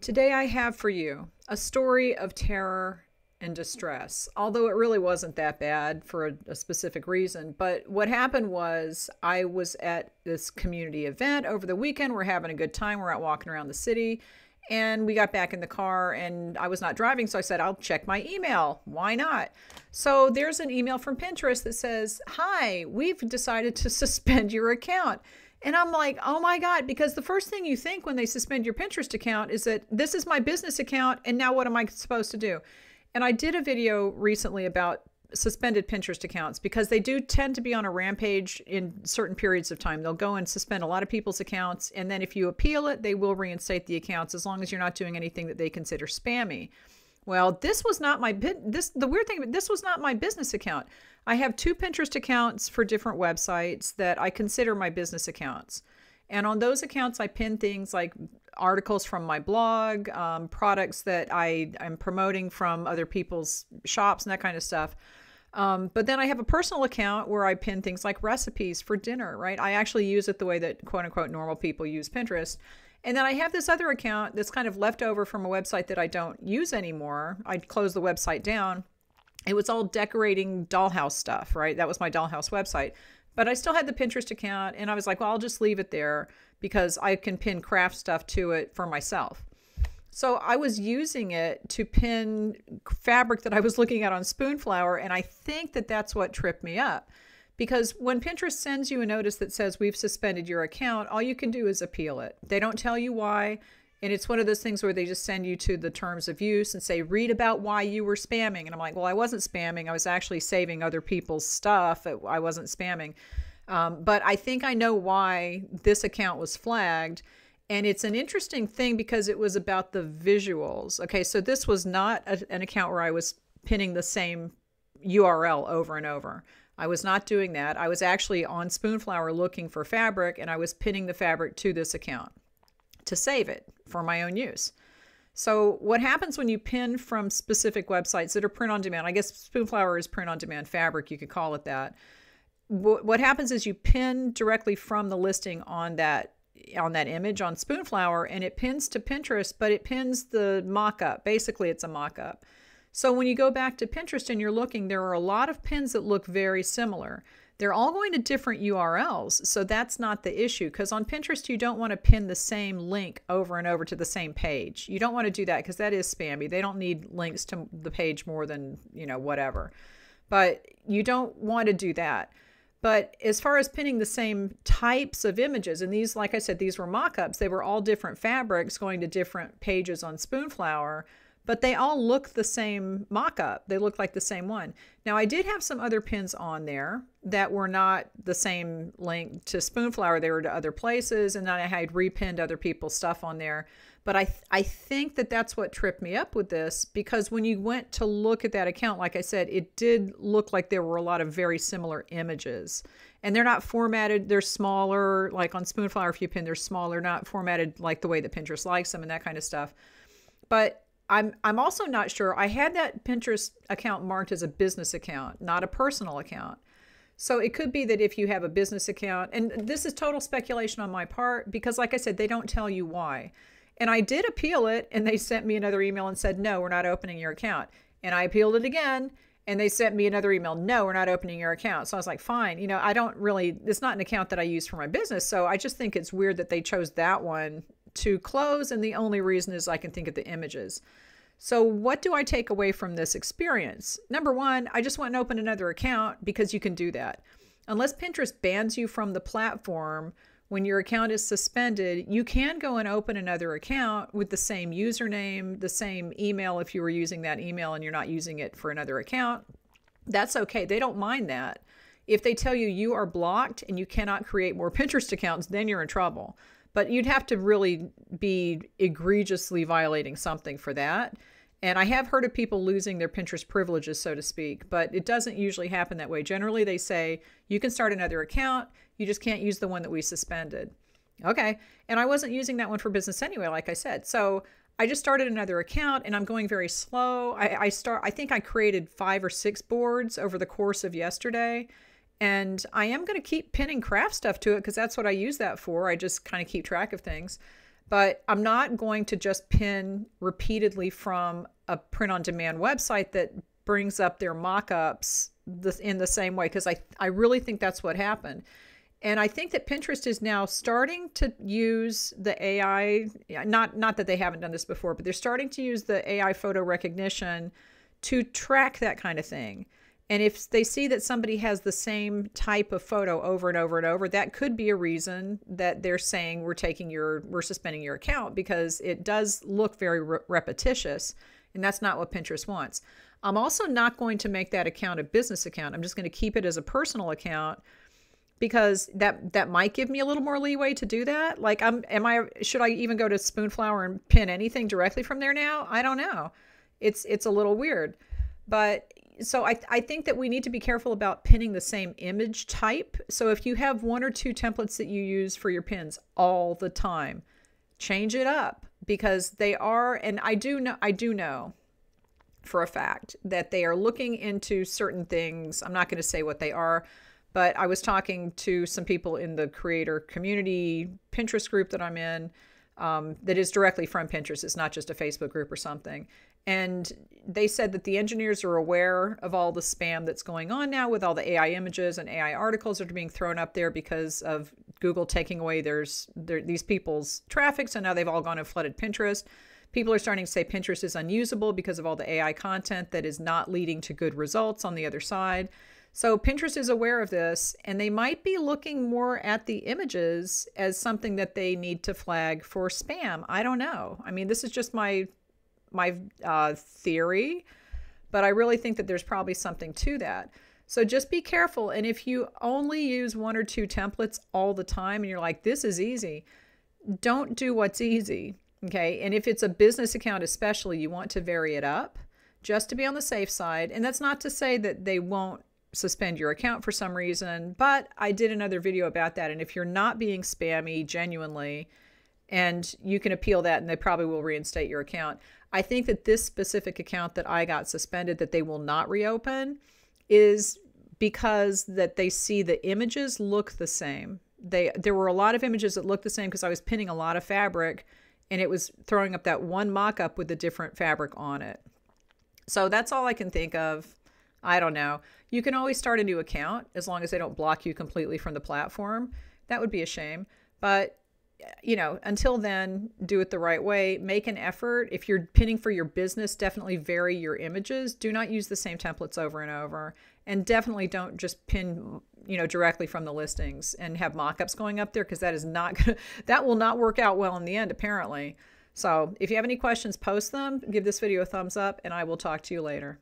Today I have for you a story of terror and distress, although it really wasn't that bad for a specific reason. But what happened was I was at this community event over the weekend. We're having a good time. We're out walking around the city. And we got back in the car and I was not driving. So I said, I'll check my email. Why not? So there's an email from Pinterest that says, hi, we've decided to suspend your account. And I'm like, oh my God, because the first thing you think when they suspend your Pinterest account is that this is my business account and now what am I supposed to do? And I did a video recently about suspended Pinterest accounts because they do tend to be on a rampage in certain periods of time. They'll go and suspend a lot of people's accounts. And then if you appeal it, they will reinstate the accounts as long as you're not doing anything that they consider spammy. Well, this was not my the weird thing, this was not my business account. I have two Pinterest accounts for different websites that I consider my business accounts. And on those accounts, I pin things like articles from my blog, products that I'm promoting from other people's shops and that kind of stuff. But then I have a personal account where I pin things like recipes for dinner, right? I actually use it the way that quote unquote normal people use Pinterest. And then I have this other account that's kind of left over from a website that I don't use anymore. I closed the website down. It was all decorating dollhouse stuff, right? That was my dollhouse website. But I still had the Pinterest account and I was like, well, I'll just leave it there because I can pin craft stuff to it for myself. So I was using it to pin fabric that I was looking at on Spoonflower, and I think that that's what tripped me up. Because when Pinterest sends you a notice that says we've suspended your account, all you can do is appeal it. They don't tell you why, and it's one of those things where they just send you to the terms of use and say, read about why you were spamming. And I'm like, well, I wasn't spamming. I was actually saving other people's stuff. I wasn't spamming. But I think I know why this account was flagged. And it's an interesting thing because it was about the visuals. Okay, so this was not an account where I was pinning the same URL over and over. I was not doing that. I was actually on Spoonflower looking for fabric and I was pinning the fabric to this account to save it for my own use. So what happens when you pin from specific websites that are print on demand? I guess Spoonflower is print on demand fabric. You could call it that. What happens is you pin directly from the listing on that image on Spoonflower and it pins to Pinterest, but it pins the mock-up. Basically, it's a mock-up. So when you go back to Pinterest and you're looking, there are a lot of pins that look very similar. They're all going to different URLs, so that's not the issue because on Pinterest, you don't want to pin the same link over and over to the same page. You don't want to do that because that is spammy. They don't need links to the page more than, whatever. But you don't want to do that. But as far as pinning the same types of images, and these, like I said, these were mock-ups. They were all different fabrics going to different pages on Spoonflower, but they all look the same mock-up. They look like the same one. Now, I did have some other pins on there that were not the same link to Spoonflower. They were to other places, and then I had repinned other people's stuff on there. But I think that that's what tripped me up with this because when you went to look at that account, like I said, it did look like there were a lot of very similar images. And they're not formatted. They're smaller. Like on Spoonflower, if you pin, they're smaller, not formatted like the way that Pinterest likes them and that kind of stuff. But I'm also not sure. I had that Pinterest account marked as a business account, not a personal account. So it could be that if you have a business account, and this is total speculation on my part, because like I said, they don't tell you why. And I did appeal it and they sent me another email and said, no, we're not opening your account. And I appealed it again and they sent me another email, no, we're not opening your account. So I was like, fine, it's not an account that I use for my business. So I just think it's weird that they chose that one to close. And the only reason is I can think of the images. So what do I take away from this experience? Number one, I just went and opened another account because you can do that. Unless Pinterest bans you from the platform, when your account is suspended, you can go and open another account with the same username, the same email if you were using that email and you're not using it for another account. That's okay. They don't mind that. If they tell you you are blocked and you cannot create more Pinterest accounts, then you're in trouble. But you'd have to really be egregiously violating something for that. And I have heard of people losing their Pinterest privileges, so to speak, but it doesn't usually happen that way. Generally, they say, you can start another account. You just can't use the one that we suspended. Okay. And I wasn't using that one for business anyway, like I said. So I just started another account and I'm going very slow. I think I created 5 or 6 boards over the course of yesterday. And I am going to keep pinning craft stuff to it because that's what I use that for. I just kind of keep track of things. But I'm not going to just pin repeatedly from a print-on-demand website that brings up their mock-ups in the same way, because I really think that's what happened. And I think that Pinterest is now starting to use the AI, not that they haven't done this before, but they're starting to use the AI photo recognition to track that kind of thing. And if they see that somebody has the same type of photo over and over and over, that could be a reason that they're saying we're suspending your account, because it does look very repetitious, and that's not what Pinterest wants. I'm also not going to make that account a business account. I'm just going to keep it as a personal account, because that might give me a little more leeway to do that. Like, should I even go to Spoonflower and pin anything directly from there now? I don't know. It's a little weird. But so I think that we need to be careful about pinning the same image type. So if you have one or two templates that you use for your pins all the time, change it up, because they are, and I do know for a fact that they are looking into certain things. I'm not going to say what they are, but I was talking to some people in the creator community Pinterest group that I'm in, that is directly from Pinterest. It's not just a Facebook group or something. And they said that the engineers are aware of all the spam that's going on now with all the AI images and AI articles that are being thrown up there because of Google taking away these people's traffic. So now they've all gone and flooded Pinterest. People are starting to say Pinterest is unusable because of all the AI content that is not leading to good results on the other side. So Pinterest is aware of this, and they might be looking more at the images as something that they need to flag for spam. I don't know. I mean, this is just my theory, but I really think that there's probably something to that. So just be careful. And if you only use one or two templates all the time and you're like, this is easy, don't do what's easy. Okay. And if it's a business account, especially, you want to vary it up just to be on the safe side. And that's not to say that they won't suspend your account for some reason, but I did another video about that. And if you're not being spammy genuinely, and you can appeal that and they probably will reinstate your account. I think that this specific account that I got suspended, that they will not reopen, is because that they see the images look the same. There were a lot of images that looked the same because I was pinning a lot of fabric, and it was throwing up that one mock-up with a different fabric on it. So that's all I can think of. I don't know. You can always start a new account as long as they don't block you completely from the platform. That would be a shame. But until then, do it the right way. Make an effort. If you're pinning for your business, definitely vary your images. Do not use the same templates over and over. And definitely don't just pin, directly from the listings and have mock-ups going up there, because that will not work out well in the end, apparently. So if you have any questions, post them. Give this video a thumbs up, and I will talk to you later.